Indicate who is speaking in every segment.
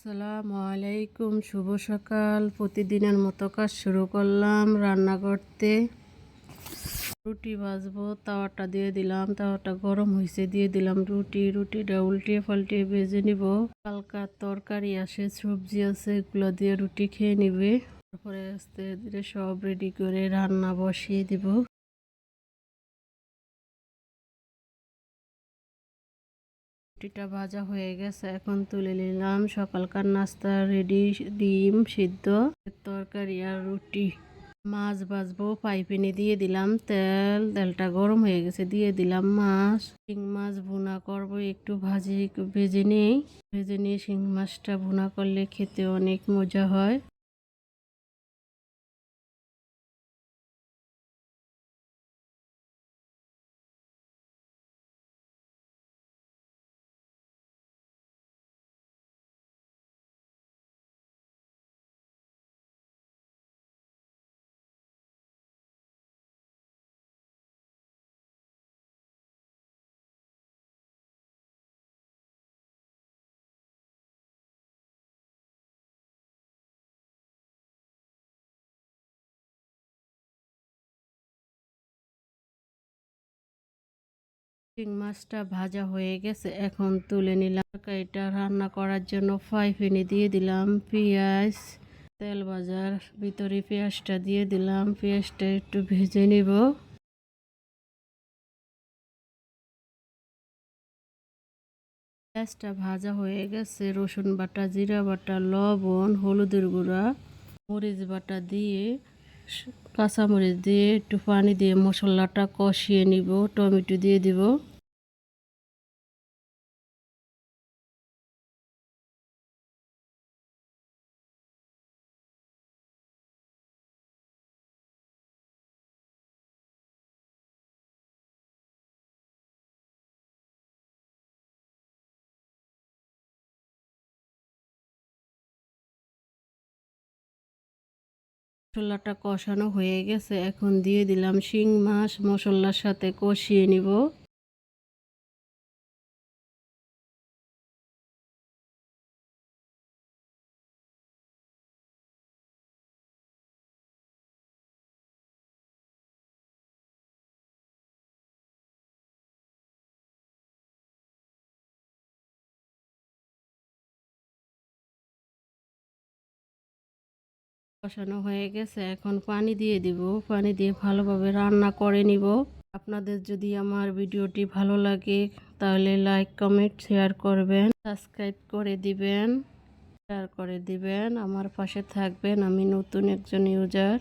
Speaker 1: আসসালামু আলাইকুম, শুভ সকাল। প্রতিদিনের মতো কাজ শুরু করলাম রান্না করতে। রুটি ভাজবো, তাওয়াটা দিয়ে দিলাম, তাওয়াটা গরম হয়েছে, দিয়ে দিলাম রুটিটা উল্টিয়ে পাল্টিয়ে ভেজে নিব। হালকা তরকারি আছে, সবজি আছে, এগুলো দিয়ে রুটি খেয়ে নিবে। তারপরে আস্তে ধীরে সব রেডি করে রান্না বসিয়ে দিব। রুটিটা ভাজা হয়ে গেছে, এখন তুলে নিলাম। সকালকার নাস্তা রেডি, ডিম সিদ্ধ, তরকারি আর রুটি। মাছ ভাজবো, পাইপিনে দিয়ে দিলাম তেলটা গরম হয়ে গেছে, দিয়ে দিলাম মাছ। শিং মাছ ভুনা করব, একটু ভেজে নিয়ে শিং মাছটা ভুনা করলে খেতে অনেক মজা হয়। শিং মাছটা ভাজা হয়ে গেছে, এখন তুলে নিলাম। তরকারিটা রান্না করার জন্য ফ্রাই প্যানে দিয়ে দিলাম পেঁয়াজ। তেল ভাজার ভিতরে পেঁয়াজটা দিয়ে দিলাম, পেঁয়াজটা একটু ভেজে নিব। পেঁয়াজটা ভাজা হয়ে গেছে, রসুন বাটা, জিরা বাটা, লবণ, হলুদের গুঁড়া, মরিচ বাটা দিয়ে, কাঁচামরিচ দিয়ে, একটু পানি দিয়ে মশলাটা কষিয়ে নিব। টমেটো দিয়ে দিব। মশলাটা কষানো হয়ে গেছে, এখন দিয়ে দিলাম শিং মাছ, মশলার সাথে কষিয়ে নিব। কষানো হয়ে গেছে, এখন পানি দিয়ে দিব। পানি দিয়ে ভালোভাবে রান্না করে নিব। আপনাদের যদি আমার ভিডিওটি ভালো লাগে তাহলে লাইক, কমেন্ট, শেয়ার করবেন, সাবস্ক্রাইব করে দিবেন, শেয়ার করে দিবেন, আমার পাশে থাকবেন। আমি নতুন একজন ইউজার।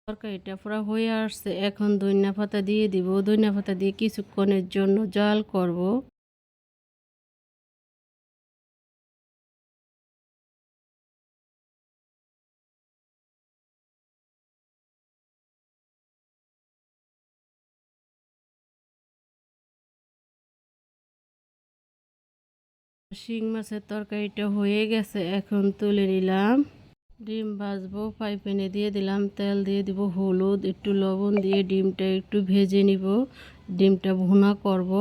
Speaker 1: তরকারিটা পুরো হয়ে আসছে, এখন ধনিয়া পাতা দিয়ে দিব। ধনিয়া পাতা দিয়ে কিছুক্ষণের জন্য জাল করব। শিং মাছের তরকারিটা হয়ে গেছে, এখন তুলে নিলাম। ডিম ভাজবো, ফ্রাই প্যানে দিয়ে দিলাম, তেল দিয়ে দিব, হলুদ, একটু লবণ দিয়ে ডিমটা একটু ভেজে নিব। ডিমটা ভুনা করব।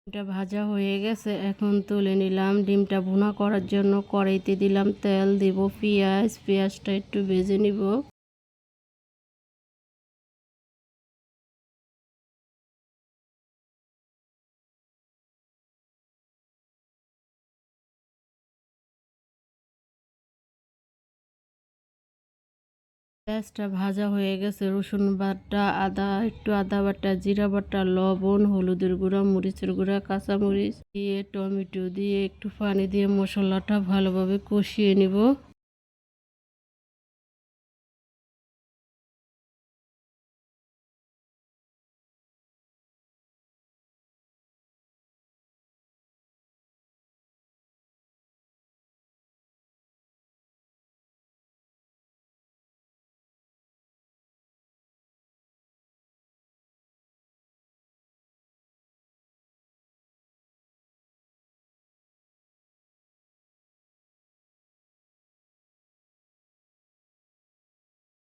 Speaker 1: ডিমটা ভাজা হয়ে গেছে, এখন তুলে নিলাম। ডিমটা ভুনা করার জন্য কড়াইতে দিলাম তেল, দিব পেঁয়াজটা একটু ভেজে নিব। পেঁয়াজটা ভাজা হয়ে গেছে, রসুন বাটা, আদা বাটা, জিরা বাটা, লবণ, হলুদের গুঁড়া, মরিচের গুঁড়া, কাঁচামরিচ দিয়ে, টমেটো দিয়ে, একটু পানি দিয়ে মশলাটা ভালোভাবে কষিয়ে নিব।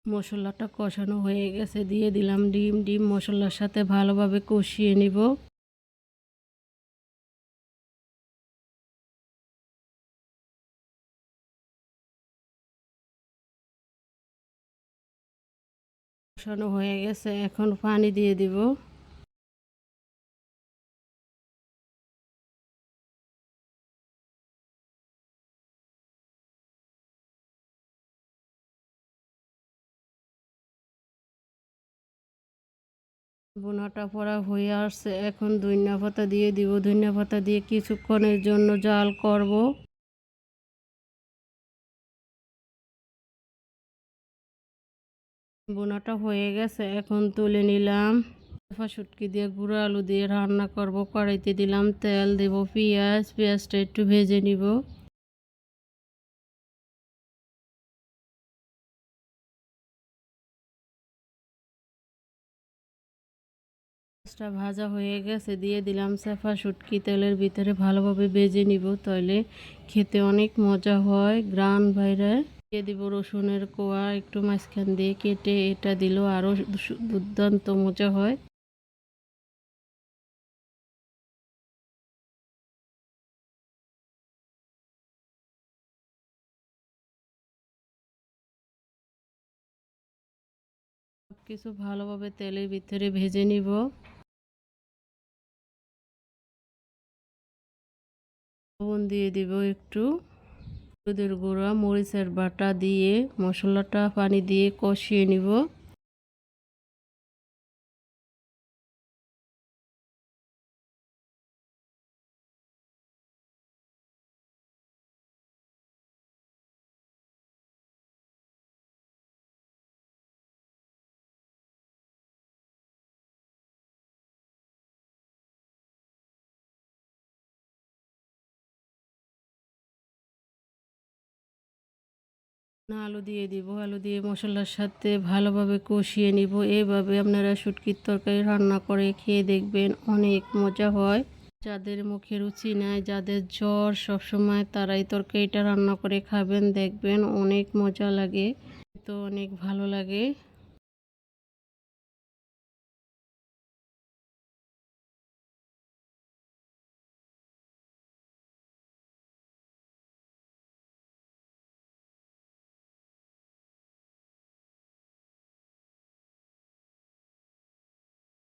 Speaker 1: মশলাটা কষানো হয়ে গেছে, দিয়ে দিলাম ডিম। ডিম মশলার সাথে ভালোভাবে কষিয়ে নিব। কষানো হয়ে গেছে, এখন পানি দিয়ে দিব। বোনাটা পড়া হয়ে আসছে, এখন ধনিয়া পাতা দিয়ে দিব। ধনিয়া পাতা দিয়ে কিছুক্ষণের জন্য জাল করব। বোনাটা হয়ে গেছে, এখন তুলে নিলাম। শুটকি দিয়ে গুঁড়ো আলু দিয়ে রান্না করব। কড়াইতে দিলাম তেল, দেব পেঁয়াজ। পেঁয়াজটা একটু ভেজে নিব। পেঁয়াজটা ভাজা হয়ে গেছে, দিয়ে দিলাম চেপা শুটকি। তেলের ভিতরে ভালোভাবে ভেজে নিব, তাহলে খেতে অনেক মজা হয়, গ্রান বাইরে। দিয়ে দিব রসুনের কোয়া, একটু মাঝখান দিয়ে কেটে, এটা দিলেও আরও দুর্দান্ত মজা হয়। সব কিছু ভালোভাবে তেলের ভিতরে ভেজে নিব। লবণ দিয়ে দিব একটু, হলুদের গুঁড়া, মরিচের বাটা দিয়ে মশলাটা পানি দিয়ে কষিয়ে নিব। আলু দিয়ে দিব। আলু দিয়ে মশলার সাথে ভালোভাবে কষিয়ে নিব। এইভাবে আপনারা শুটকির তরকারি রান্না করে খেয়ে দেখবেন, অনেক মজা হয়। যাদের মুখে রুচি নাই, যাদের জ্বর সবসময়, তারা এই তরকারিটা রান্না করে খাবেন, দেখবেন অনেক মজা লাগে, তো অনেক ভালো লাগে।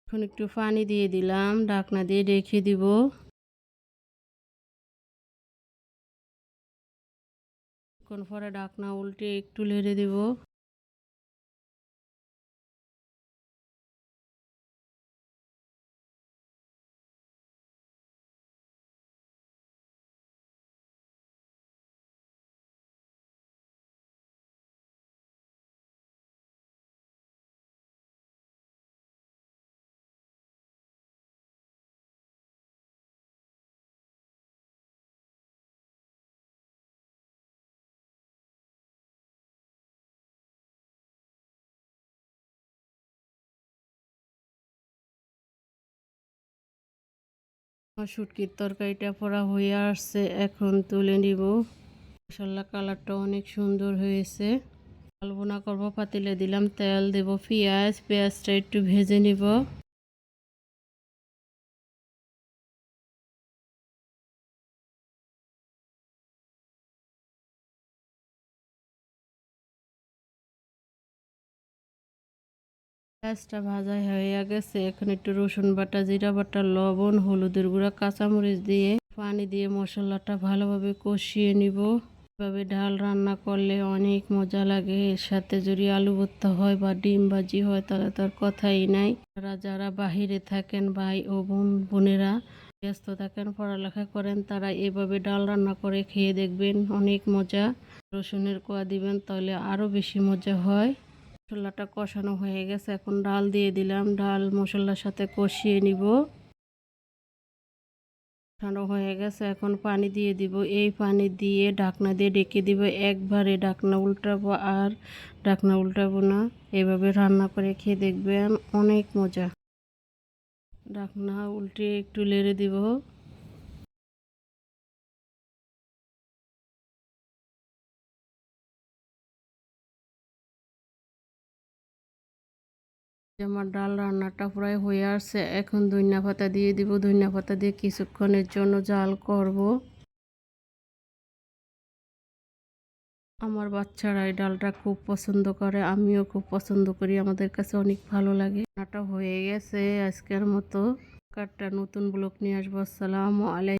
Speaker 1: এখন একটু পানি দিয়ে দিলাম, ঢাকনা দিয়ে রেখে দিব। কিছুক্ষণ পরে ঢাকনা উল্টে একটু নেড়ে দিব। আমার শুটকির তরকারিটা পড়া হয়ে আসছে, এখন তুলে নিব। মাশাআল্লাহ, কালারটা অনেক সুন্দর হয়েছে। ডাল ভুনা করবো, পাতিলে দিলাম তেল, দেব পেঁয়াজ। পেঁয়াজটা একটু ভেজে নিব। পেঁয়াজটা ভাজা হয়ে গেছে, এখন একটু রসুন বাটা, জিরা বাটা, লবণ, হলুদের গুঁড়া, কাঁচামরিচ দিয়ে পানি দিয়ে মশলাটা ভালোভাবে কষিয়ে নিব। এভাবে ডাল রান্না করলে অনেক মজা লাগে। এর সাথে যদি আলু ভর্তা হয় বা ডিম ভাজি হয়, তাহলে তার কথাই নাই। যারা যারা বাহিরে থাকেন, ভাই ও বোনেরা ব্যস্ত থাকেন, পড়ালেখা করেন, তারা এভাবে ডাল রান্না করে খেয়ে দেখবেন, অনেক মজা। রসুনের কোয়া দিবেন, তাহলে আরও বেশি মজা হয়। মশলাটা কষানো হয়ে গেছে, এখন ডাল দিয়ে দিলাম। ডাল মশলার সাথে কষিয়ে নিব। কষানো হয়ে গেছে, এখন পানি দিয়ে দিব। এই পানি দিয়ে ঢাকনা দিয়ে ঢেকে দিব। একবারে ঢাকনা উল্টাবো আর ঢাকনা উল্টাবো না। এভাবে রান্না করে খেয়ে দেখবেন, অনেক মজা। ঢাকনা উল্টে একটু নেড়ে দিব। আমার ডাল রান্নাটা প্রায় হয়ে আসছে। এখন ধনিয়া পাতা দিয়ে দিব। ধনিয়া পাতা দিয়ে কিছুক্ষণের জন্য জাল করব। আমার বাচ্চারা এই ডালটা খুব পছন্দ করে, আমিও খুব পছন্দ করি, আমাদের কাছে অনেক ভালো লাগে। রান্নাটা হয়ে গেছে আজকের মতো। একটা নতুন ব্লগ নিয়ে আসবো। আসসালামু আলাইকুম।